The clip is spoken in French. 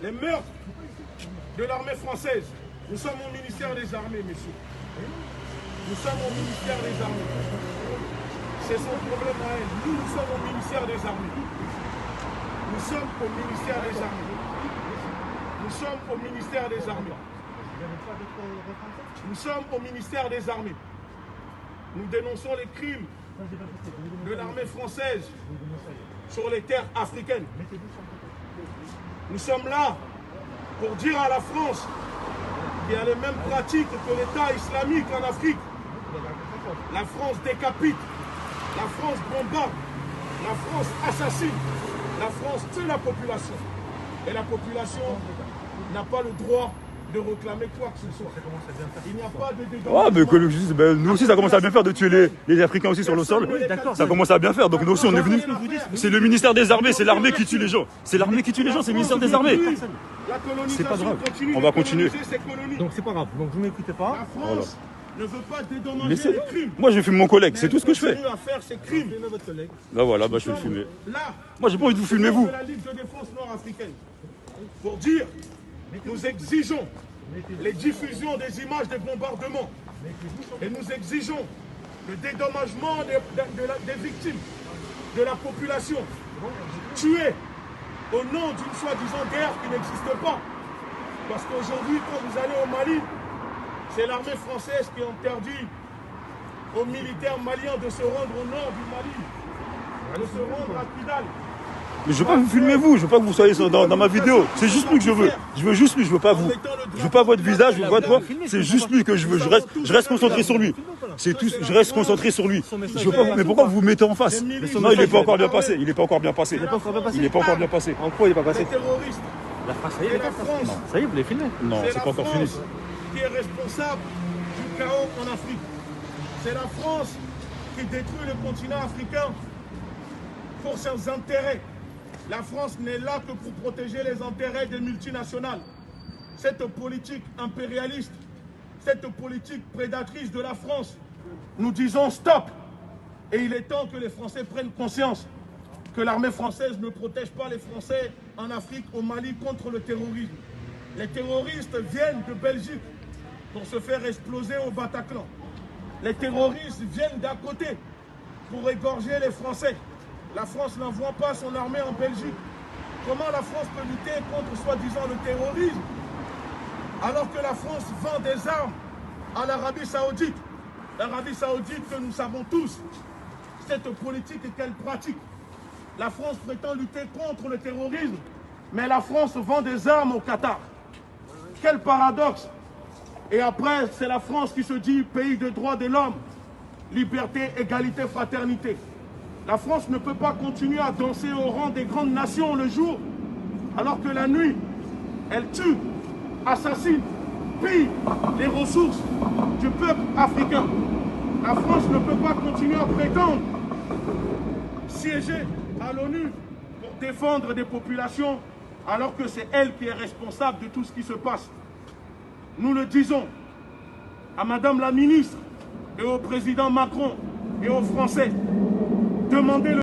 les meurtres de l'armée française. Nous sommes au ministère des Armées, messieurs. Nous sommes au ministère des Armées. C'est son problème à elle. Nous sommes au ministère des Armées. Nous sommes au ministère des Armées. Nous sommes au ministère des Armées. Nous sommes au ministère des Armées. Nous dénonçons les crimes de l'armée française sur les terres africaines. Nous sommes là pour dire à la France qu'il y a les mêmes pratiques que l'État islamique en Afrique. La France décapite, la France bombarde, la France assassine, la France tue la population. Et la population n'a pas le droit de réclamer quoi que ce soit. Il n'y a pas de dédommagement. Ah, mais nous aussi, ça commence à bien faire de tuer les Africains aussi sur le sol. Ça commence à bien faire. Donc nous aussi, on est venus. C'est le ministère des Armées, c'est l'armée qui tue les gens. C'est l'armée qui tue les gens, c'est le ministère des Armées. C'est pas grave. On va continuer. Donc c'est pas grave. Donc vous m'écoutez pas. La France ne veut pas dédommager les crimes. Moi, je filme mon collègue, c'est tout ce que je fais. Continue à faire ces crimes. Là, voilà, je vais le filmer. Là, Moi, j'ai pas envie de vous filmer, vous. de la Ligue de défense nord-africaine, pour dire, nous exigeons les diffusions des images des bombardements et nous exigeons le dédommagement des victimes, de la population tuée au nom d'une soi-disant guerre qui n'existe pas. Parce qu'aujourd'hui, quand vous allez au Mali, c'est l'armée française qui interdit aux militaires maliens de se rendre au nord du Mali, de se rendre à Kidal. Mais je veux pas vous filmer, vous. Je veux pas que vous soyez dans ma vidéo. C'est juste lui que je veux. Je veux juste lui, je veux pas vous. Je veux pas votre visage, je veux pas toi. C'est juste lui que je veux. Je reste concentré sur lui. C'est tout. Je reste concentré sur lui. Je veux pas. Mais pourquoi vous vous mettez en face? Non, il est pas encore bien passé. Il est pas encore bien passé. Il est pas encore bien passé. En quoi il est pas passé? Les terroristes. La France, ça y est, Et la France, ça y est, vous l'avez filmé. Non, c'est pas encore fini. France qui est responsable du chaos en Afrique. C'est la France qui détruit le continent africain pour ses intérêts. La France n'est là que pour protéger les intérêts des multinationales. Cette politique impérialiste, cette politique prédatrice de la France, nous disons stop. Et il est temps que les Français prennent conscience que l'armée française ne protège pas les Français en Afrique, au Mali, contre le terrorisme. Les terroristes viennent de Belgique pour se faire exploser au Bataclan. Les terroristes viennent d'à côté pour égorger les Français. La France n'envoie pas son armée en Belgique. Comment la France peut lutter contre soi-disant le terrorisme alors que la France vend des armes à l'Arabie Saoudite? L'Arabie Saoudite que nous savons tous, cette politique qu'elle pratique. La France prétend lutter contre le terrorisme, mais la France vend des armes au Qatar. Quel paradoxe! Et après, c'est la France qui se dit pays de droits de l'homme, liberté, égalité, fraternité. La France ne peut pas continuer à danser au rang des grandes nations le jour, alors que la nuit, elle tue, assassine, pille les ressources du peuple africain. La France ne peut pas continuer à prétendre siéger à l'ONU pour défendre des populations, alors que c'est elle qui est responsable de tout ce qui se passe. Nous le disons à Madame la Ministre et au Président Macron et aux Français, demandez le